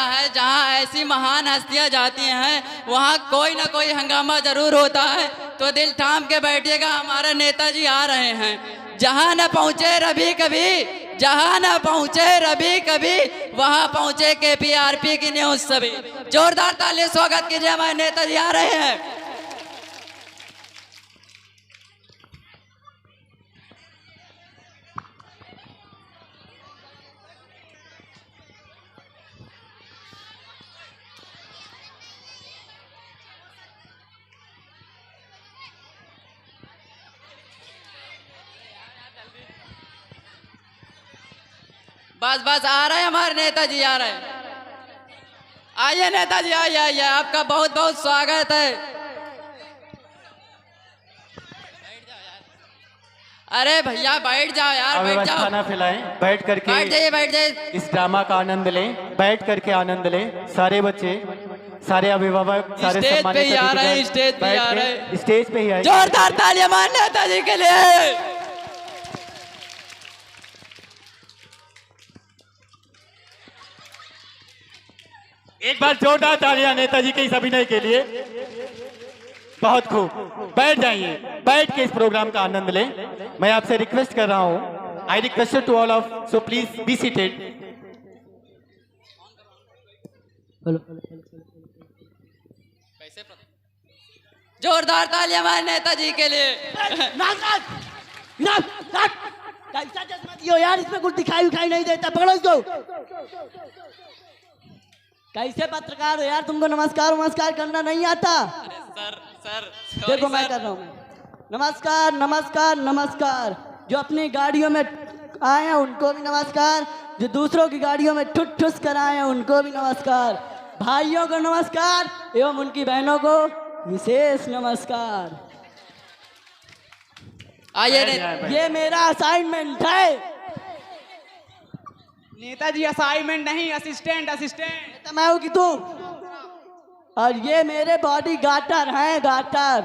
है जहाँ ऐसी महान हस्तियाँ जाती हैं वहाँ कोई ना कोई हंगामा जरूर होता है। तो दिल थाम के बैठिएगा, हमारे नेताजी आ रहे हैं। जहाँ न पहुँचे रवि कभी, जहाँ न पहुँचे रवि कभी, वहाँ पहुँचे KPRP की न्यूज़ सभी। जोरदार ताली स्वागत कीजिए, हमारे नेताजी आ रहे हैं। बस बस आ रहे हैं, हमारे नेताजी आ रहे हैं। आइए नेताजी, आइए आइए, आपका बहुत बहुत स्वागत है। अरे भैया बैठ जाओ यार, बैठ जाओ। खाना खिलाएं, बैठ करके बैठ जाइए, बैठ जाइए। इस ड्रामा का आनंद लें, बैठ करके आनंद लें। सारे बच्चे, सारे अभिभावक, सारे स्टेज पे ही आ रहे हैं, स्टेज पे ही आ रहे हैं, स्टेज पे ही आए। जोरदार तालियां हमारे नेताजी के लिए। एक बार जोरदार तालियां नेताजी के इस अभिनय के लिए। बहुत खूब, बैठ जाइए, बैठ के इस प्रोग्राम का आनंद लें। मैं आपसे रिक्वेस्ट कर रहा हूं, I request to all of, so please be seated. जोरदार तालियां हमारे नेताजी के लिए। कैसा चश्मा दियो यार, इसमें कुछ दिखाई उखाई नहीं देता, पकड़ो इसको। कैसे पत्रकार हो यार, तुमको नमस्कार नमस्कार करना नहीं आता? सर सर देखो मैं कर रहा हूँ। नमस्कार नमस्कार नमस्कार। जो अपनी गाड़ियों में आए हैं उनको भी नमस्कार, जो दूसरों की गाड़ियों में ठुस ठुस कर आए हैं उनको भी नमस्कार। भाइयों को नमस्कार एवं उनकी बहनों को विशेष नमस्कार। आइए, ये मेरा असाइनमेंट है। नेताजी असाइनमेंट नहीं, असिस्टेंट असिस्टेंट। मैं हूँ कि तू, और ये मेरे बॉडी गार्डर हैं, गार्डर।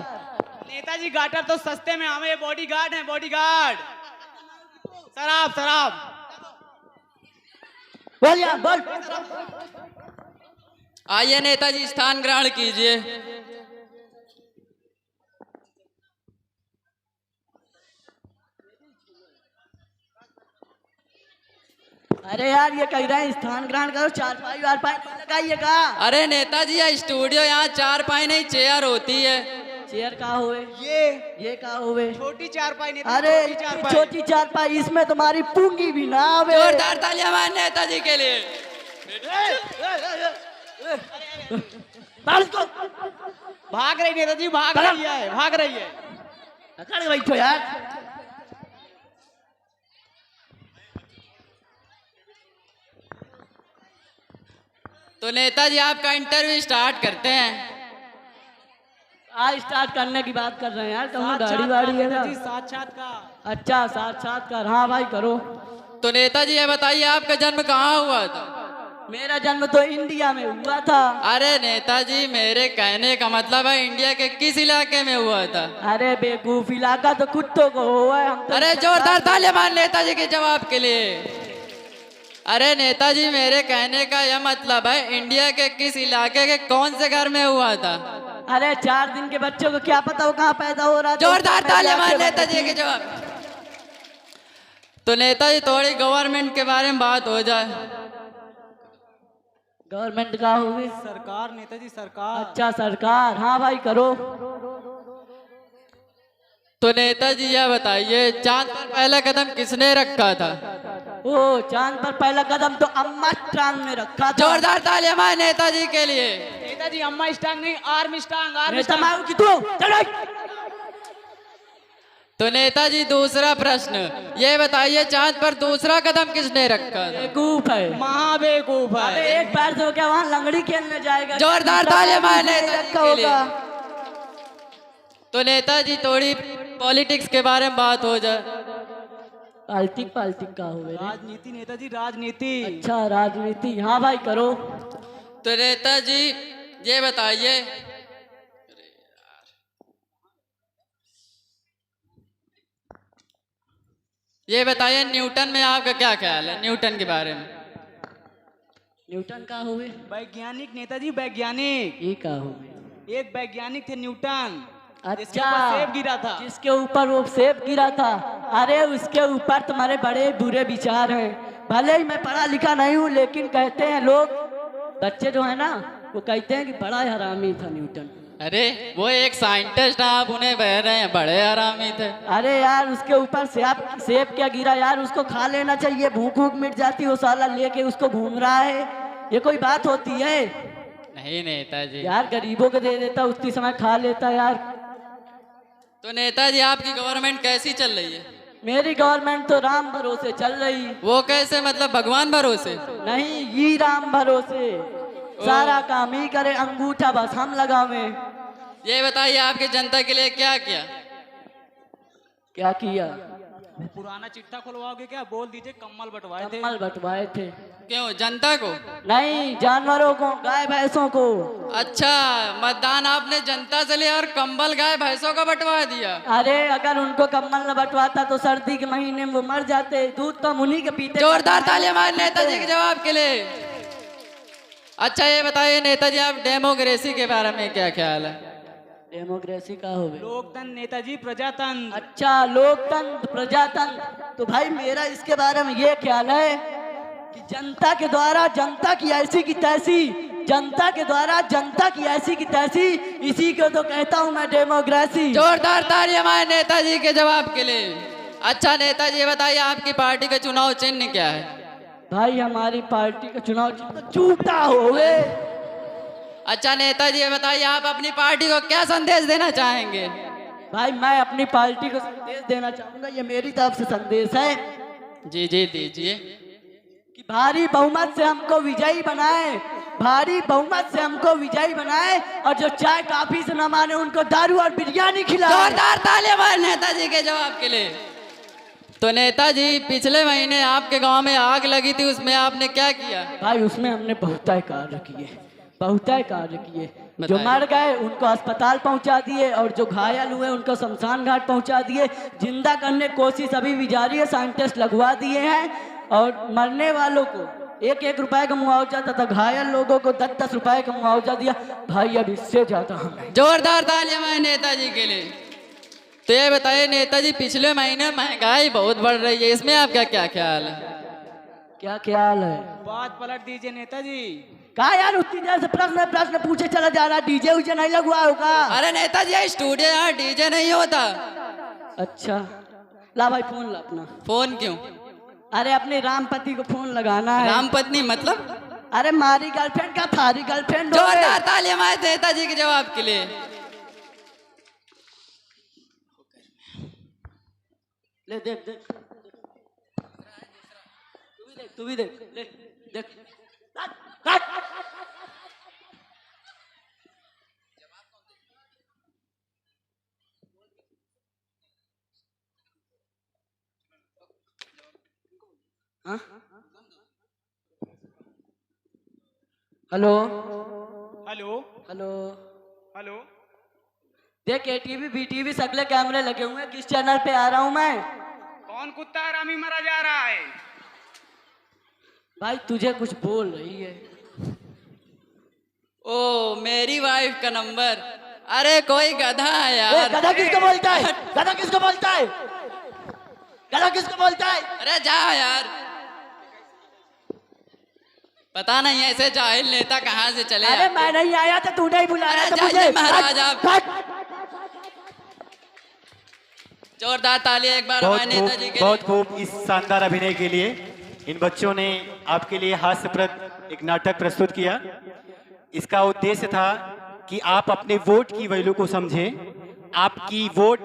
नेताजी गार्डर तो सस्ते में, हमें बॉडी गार्ड है, बॉडी गार्ड। शराब शराब बोल यार बोल। आइए नेताजी, स्थान ग्रहण कीजिए। अरे यार ये कह रहे हैं स्थान ग्रहण करो, चारपाई वारपाई लगाइएगा। अरे नेताजी, यह स्टूडियो, यहाँ चारपाई नहीं चेयर होती है। चेयर कहाँ हुए? ये कहाँ हुए? छोटी चारपाई। अरे छोटी चारपाई, इसमें तुम्हारी पूंगी भी ना आवे। जोरदार तालियां हमारे नेताजी के लिए। भाग रही नेताजी, भाग रही है, भाग रही है। पकड़ बैठो यार। तो नेताजी आपका इंटरव्यू स्टार्ट करते हैं। आज स्टार्ट करने की बात कर रहे हैं यार, कहूँ गाड़ी वाड़ी है ना? साक्षात्कार। अच्छा साक्षात्कार, हाँ भाई करो। तो नेताजी ये बताइए, आपका जन्म कहाँ हुआ था? मेरा जन्म तो इंडिया में हुआ था। अरे नेताजी, मेरे कहने का मतलब है इंडिया के किस इलाके में हुआ था? अरे बेवकूफ, इलाका तो कुत्तों को हुआ है। अरे जोरदार तालियां हमारे नेताजी के जवाब के लिए। अरे नेताजी, मेरे कहने का यह मतलब है इंडिया के किस इलाके के कौन से घर में हुआ था? अरे 4 दिन के बच्चों को क्या पता वो कहाँ पैदा हो रहा है। जोरदार तालियां हमारे नेताजी के जवाब। तो नेताजी, थोड़ी गवर्नमेंट के बारे में बात हो जाए। गवर्नमेंट का होगी? सरकार नेताजी, सरकार। अच्छा सरकार, हाँ भाई करो। तो नेताजी यह बताइए, चांद पर पहला कदम किसने रखा था? ओ, चांद पर पहला कदम तो अम्मा स्ट्रांग ने रखा था। जोरदार तालियां हमारे नेताजी के लिए। नेताजी अम्मा स्ट्रांग नहीं, आर्म स्ट्रांग, आर्म नेता स्ट्रांग। मैं हूँ कि तू? चलो। तो नेताजी, दूसरा प्रश्न ये बताइए, चांद पर दूसरा कदम किसने रखा था? बेवकूफ है, महाबेवकूफ अबे है। एक पैर से हो क्या वहाँ लंगड़ी खेलने जाएगा? जोरदार तालियां हमारे नेताजी के लिए। होगा। तो नेताजी, थोड़ी पॉलिटिक्स के बारे में बात हो जाए। पाल्टिक पाल्टिक का हुए? राजनीति नेताजी, राजनीति। अच्छा राजनीति, हाँ भाई करो। तो नेताजी ये बताइए, न्यूटन में आपका क्या ख्याल है, न्यूटन के बारे में? न्यूटन का हुए? वैज्ञानिक नेताजी, वैज्ञानिक। ये का हुए? एक वैज्ञानिक थे न्यूटन, जिसके अच्छा, ऊपर सेब गिरा था। जिसके ऊपर वो सेब गिरा था। अरे उसके ऊपर तुम्हारे बड़े बुरे विचार हैं। भले ही मैं पढ़ा लिखा नहीं हूँ, लेकिन कहते हैं लोग, बच्चे जो है ना, वो कहते हैं कि बड़ा हरामी था न्यूटन। अरे वो एक साइंटिस्ट है, आप उन्हें बह रहे हैं बड़े हरामी थे। अरे यार उसके ऊपर सेब क्या गिरा यार, उसको खा लेना चाहिए, भूख भूख मिट जाती, वो साला लेके उसको घूम रहा है। ये कोई बात होती है? नहीं नेताजी। यार गरीबों को दे देता, उसी समय खा लेता यार। तो नेताजी आपकी गवर्नमेंट कैसी चल रही है? मेरी गवर्नमेंट तो राम भरोसे चल रही। वो कैसे, मतलब भगवान भरोसे? नहीं, ये राम भरोसे, सारा काम ही करे, अंगूठा बस हम लगावे। ये बताइए आपकी जनता के लिए क्या किया? क्या किया? पुराना चिट्ठा खुलवाओगे क्या? बोल दीजिए कम्बल बंटवाए थे। कम्बल बंटवाए थे। क्यों, जनता को? नहीं, जानवरों को, गाय भैंसों को। अच्छा, मतदान आपने जनता से लिया और कंबल गाय भैंसों को बंटवा दिया। अरे अगर उनको कम्बल न बंटवाता तो सर्दी के महीने में वो मर जाते, दूध तो हम उन्हीं के पीते। जोरदार तालियां हमारे नेताजी के जवाब के लिए। अच्छा ये बताइए नेताजी, आप डेमोक्रेसी के बारे में क्या ख्याल है? डेमोक्रेसी का हो गया? लोकतंत्र नेताजी, प्रजातंत्र। अच्छा, लोकतंत्र प्रजातंत्र। तो भाई मेरा इसके बारे में ये ख्याल है कि जनता के द्वारा जनता की ऐसी की तैसी, जनता के द्वारा जनता की ऐसी की तैसी, इसी को तो कहता हूँ मैं डेमोक्रेसी। जोरदार तालियां हमारे नेताजी के जवाब के लिए। अच्छा नेताजी ये बताइए, आपकी पार्टी का चुनाव चिन्ह क्या है? भाई हमारी पार्टी का चुनाव चिन्ह जूता हो गए। अच्छा नेताजी ये बताइए, आप अपनी पार्टी को क्या संदेश देना चाहेंगे? भाई मैं अपनी पार्टी को संदेश देना चाहूंगा, ये मेरी तरफ से संदेश है। जी जी दीजिए। कि भारी बहुमत से हमको विजयी बनाए, भारी बहुमत से हमको विजयी बनाए, और जो चाय काफी से न माने उनको दारू और बिरयानी खिलाए। जोरदार तालियां हमारे नेताजी के जवाब के लिए। तो नेताजी पिछले महीने आपके गांव में आग लगी थी, उसमें आपने क्या किया? भाई उसमें हमने बहुत कार्य किए, बहुत कार्य किए। जो बताइए। मर गए उनको अस्पताल पहुंचा दिए, और जो घायल हुए उनको शमशान घाट पहुंचा दिए। जिंदा करने की कोशिश अभी भी जारी है, साइंटिस्ट लगवा दिए हैं। और मरने वालों को 1-1 रुपए का मुआवजा तथा घायल लोगों को 10-10 रुपए का मुआवजा दिया। भाई अब इससे ज्यादा हमें। जोरदार तालियां हमारे नेताजी के लिए। तो ये बताइए नेताजी, पिछले महीने महंगाई बहुत बढ़ रही है, इसमें आपका क्या ख्याल है? क्या ख्याल है? बात पलट दीजिए नेताजी। कहा यार उतनी देर से प्रश्न पूछे चला जा रहा, डीजे उजे नहीं लगवा होगा? अरे नेताजी ये स्टूडियो, यहाँ डीजे नहीं होता। अच्छा ला भाई फोन ला अपना। फोन क्यों? अरे अपने रामपति को फोन लगाना है। राम पत्नी मतलब? अरे मारी गर्लफ्रेंड का थारी गर्लफ्रेंड। जोरदार तालियां हमारे नेताजी के जवाब के लिए। ले देख देख, तू भी देख ले देख। हाँ? Hello hello hello. हेलो। देख ATV BTV सगले कैमरे लगे हुए हैं, किस चैनल पे आ रहा हूँ मैं? कौन कुत्ता हरामी मरा जा रहा है? भाई तुझे कुछ बोल रही है। ओ मेरी वाइफ का नंबर। अरे कोई गधा है यार। गधा किसको बोलता है? गधा किसको बोलता है? गधा किसको बोलता है? अरे जा यार, पता नहीं ऐसे जाहिल नेता कहाँ से चले अरे आते। मैं नहीं आया था, तूने ही बुलाया अरे था जाइए मुझे। महाराज आप। कट। जोरदार तालियां एक बार हमारे नेताजी के बहुत लिए। खूब इस शानदार अभिनय के लिए। इन बच्चों ने आपके लिए हास्यप्रद एक नाटक प्रस्तुत किया। इसका उद्देश्य था कि आप अपने वोट की वैल्यू को समझें। आपकी वोट